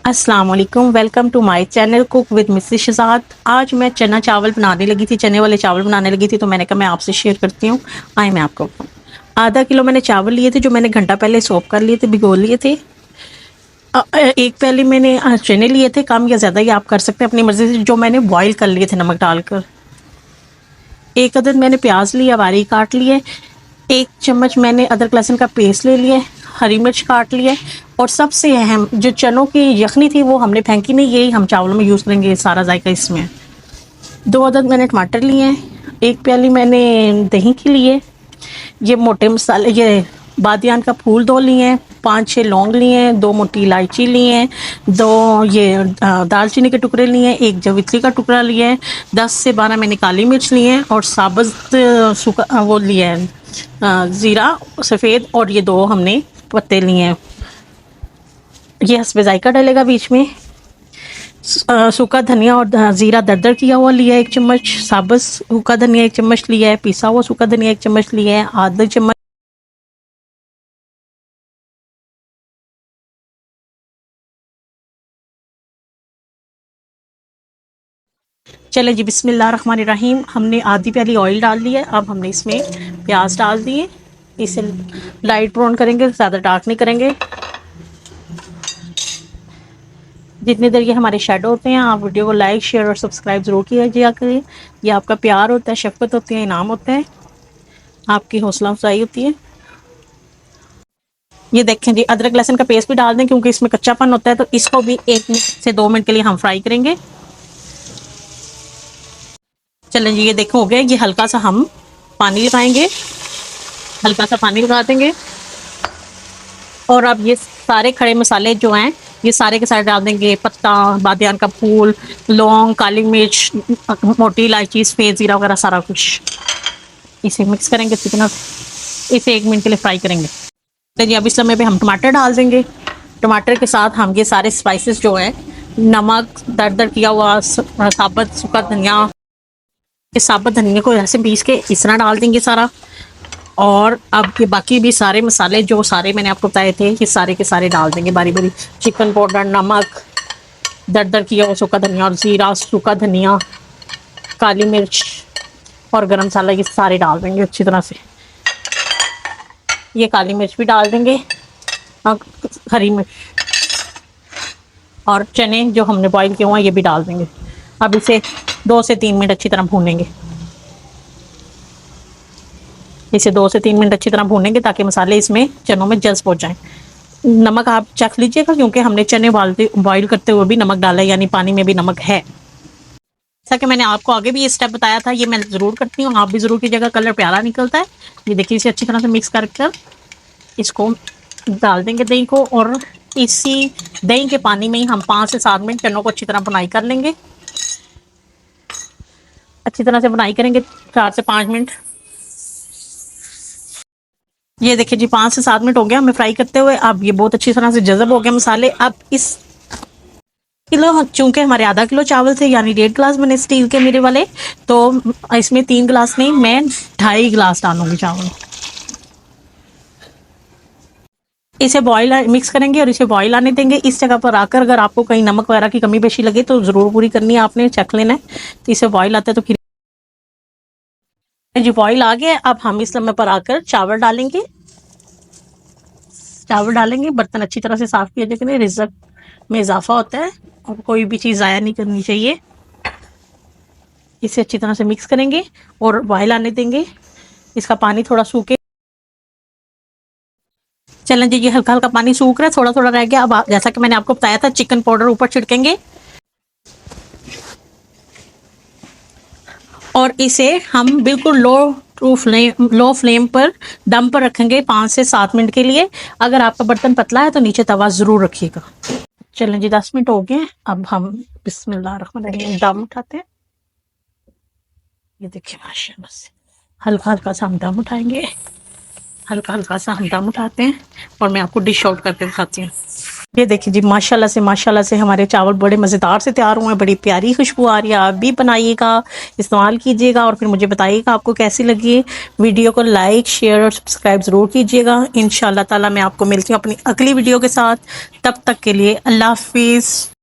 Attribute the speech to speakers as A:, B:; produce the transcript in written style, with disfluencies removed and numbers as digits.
A: अस्सलाम वालेकुम, welcome to my channel cook with Mrs Shahzad. आज मैं चना चावल बनाने लगी थी, चने वाले चावल बनाने लगी थी, तो मैंने कहा मैं आपसे शेयर करती हूँ। आए मैं आपको आधा किलो मैंने चावल लिए थे, जो मैंने घंटा पहले सोक कर लिए थे, भिगो लिए थे। एक पहले मैंने चने लिए थे, कम या ज़्यादा ये आप कर सकते हैं अपनी मर्ज़ी से, जो मैंने बॉईल कर लिए थे नमक डालकर। एक अदद मैंने प्याज लिया, बारीक काट लिए। एक चम्मच मैंने अदरक लहसुन का पेस्ट ले लिया, हरी मिर्च काट लिया। और सबसे अहम जो चनों की यखनी थी वो हमने फेंकी नहीं, यही हम चावलों में यूज़ करेंगे, सारा जायका इसमें। 2 अदद मैंने टमाटर लिए हैं। एक प्याली मैंने दही की लिए। ये मोटे मसाले, ये बादियान का फूल 2 लिए हैं। 5-6 लौंग लिए हैं। 2 मोटी इलायची लिए हैं। 2 ये दालचीनी के टुकड़े लिए हैं। 1 जवित्री का टुकड़ा लिया है। 10 से 12 मैंने काली मिर्च लिए हैं। और साबुत सूखा वो लिया है ज़ीरा सफ़ेद। और ये 2 हमने पत्ते लिए हैं। ये हस्बे जायका डलेगा बीच में। सूखा धनिया और ज़ीरा दरदर किया हुआ लिया है 1 चम्मच। साबुत सूखा धनिया 1 चम्मच लिया है। पिसा हुआ सूखा धनिया 1 चम्मच लिया है। आधा चम्मच चले जी, बिस्मिल्लाहिर्रहमानिर्रहीम। हमने आधी प्याली ऑयल डाल दी है। अब हमने इसमें प्याज डाल दिए। इसे लाइट ब्राउन करेंगे, ज़्यादा डार्क नहीं करेंगे। जितनी देर ये हमारे शेडो होते हैं, आप वीडियो को लाइक शेयर और सब्सक्राइब ज़रूर किया करें। ये आपका प्यार होता है, शफ़क़त होती है, इनाम होता है, आपकी हौसला अफजाई होती है। ये देखें जी, अदरक लहसुन का पेस्ट भी डाल दें क्योंकि इसमें कच्चापन होता है, तो इसको भी 1 से 2 मिनट के लिए हम फ्राई करेंगे। चलें जी, ये देखो हो गया। ये हल्का सा हम पानी लगाएंगे, हल्का सा पानी लगा देंगे। और अब ये सारे खड़े मसाले जो हैं, ये सारे के सारे डाल देंगे। पत्ता, बादियान का फूल, लौंग, काली मिर्च, मोटी इलायची, सफ़ेद ज़ीरा वगैरह सारा कुछ। इसे मिक्स करेंगे अच्छी तरह से। इसे 1 मिनट के लिए फ्राई करेंगे। तो जी अब इस समय पे हम टमाटर डाल देंगे। टमाटर के साथ हम ये सारे स्पाइसेस जो हैं, नमक, दरदर किया हुआ साबुत सूखा धनिया, इस साबुत धनिया को ऐसे पीस के इस तरह डाल देंगे सारा। और अब ये बाकी भी सारे मसाले जो सारे मैंने आपको बताए थे, ये सारे के सारे डाल देंगे बारी बारी। चिकन पाउडर, नमक, दरदर किया हुआ सूखा धनिया और ज़ीरा, सूखा धनिया, काली मिर्च और गरम मसाला, ये सारे डाल देंगे अच्छी तरह से। ये काली मिर्च भी डाल देंगे और हरी मिर्च, और चने जो हमने बॉईल किए हुए हैं ये भी डाल देंगे। अब इसे 2 से 3 मिनट अच्छी तरह भूनेंगे। इसे 2 से 3 मिनट अच्छी तरह भूनेंगे ताकि मसाले इसमें चनों में जज्ब हो जाएं। नमक आप चख लीजिएगा क्योंकि हमने चने बॉईल करते हुए भी नमक डाला है, यानी पानी में भी नमक है। जैसा कि मैंने आपको आगे भी ये स्टेप बताया था, ये मैं ज़रूर करती हूँ, आप भी ज़रूर कीजिएगा, कलर प्यारा निकलता है। ये देखिए, इसे अच्छी तरह से मिक्स कर इसको डाल देंगे दही को। और इसी दही के पानी में ही हम 5 से 7 मिनट चनों को अच्छी तरह बुनाई कर लेंगे। अच्छी तरह से बुनाई करेंगे 4 से 5 मिनट। ये देखिए जी, 5 से 7 मिनट हो गया हमें फ्राई करते हुए। अब ये बहुत अच्छी तरह से जज़ब हो गए मसाले। अब इस किलो, चूंकि हमारे आधा किलो चावल थे, यानी 1.5 गिलास बने स्टील के मेरे वाले, तो इसमें 3 गिलास नहीं, मैं 2.5 गिलास डालूंगी चावल। इसे बॉईल मिक्स करेंगे और इसे बॉईल आने देंगे। इस जगह पर आकर अगर आपको कहीं नमक वगैरह की कमी पेशी लगे तो ज़रूर पूरी करनी है, आपने चख लेना है। तो इसे बॉईल आता है तो फिर जी बॉईल आ गया। अब हम इस समय पर आकर चावल डालेंगे। बर्तन अच्छी तरह से साफ किया जाए, रिज़्क में इजाफा होता है और कोई भी चीज़ ज़ाया नहीं करनी चाहिए। इसे अच्छी तरह से मिक्स करेंगे और बॉईल आने देंगे। इसका पानी थोड़ा सूखे। चलें जी, ये हल्का हल्का पानी सूख रहा है, थोड़ा थोड़ा रह गया। अब जैसा कि मैंने आपको बताया था, चिकन पाउडर ऊपर छिड़केंगे और इसे हम बिल्कुल लो फ्लेम पर दम पर रखेंगे 5 से 7 मिनट के लिए। अगर आपका बर्तन पतला है तो नीचे तवा ज़रूर रखिएगा। चलें जी, 10 मिनट हो गए। अब हम बिस्मिल्लाहिर्रहमानिर्रहीम दम उठाते हैं। ये देखिए माशाल्लाह से हल्का हल्का सा हम दम उठाएंगे। हल्का हल्का सा हम दम उठाते हैं और मैं आपको डिश आउट करके दिखाती हूँ। ये देखिए जी, माशाल्लाह से हमारे चावल बड़े मज़ेदार से तैयार हुए हैं, बड़ी प्यारी खुशबू आ रही है। आप भी बनाइएगा, इस्तेमाल कीजिएगा और फिर मुझे बताइएगा आपको कैसी लगी। वीडियो को लाइक, शेयर और सब्सक्राइब ज़रूर कीजिएगा। इंशाअल्लाह ताला मैं आपको मिलती हूँ अपनी अगली वीडियो के साथ। तब तक के लिए अल्लाह हाफिज़।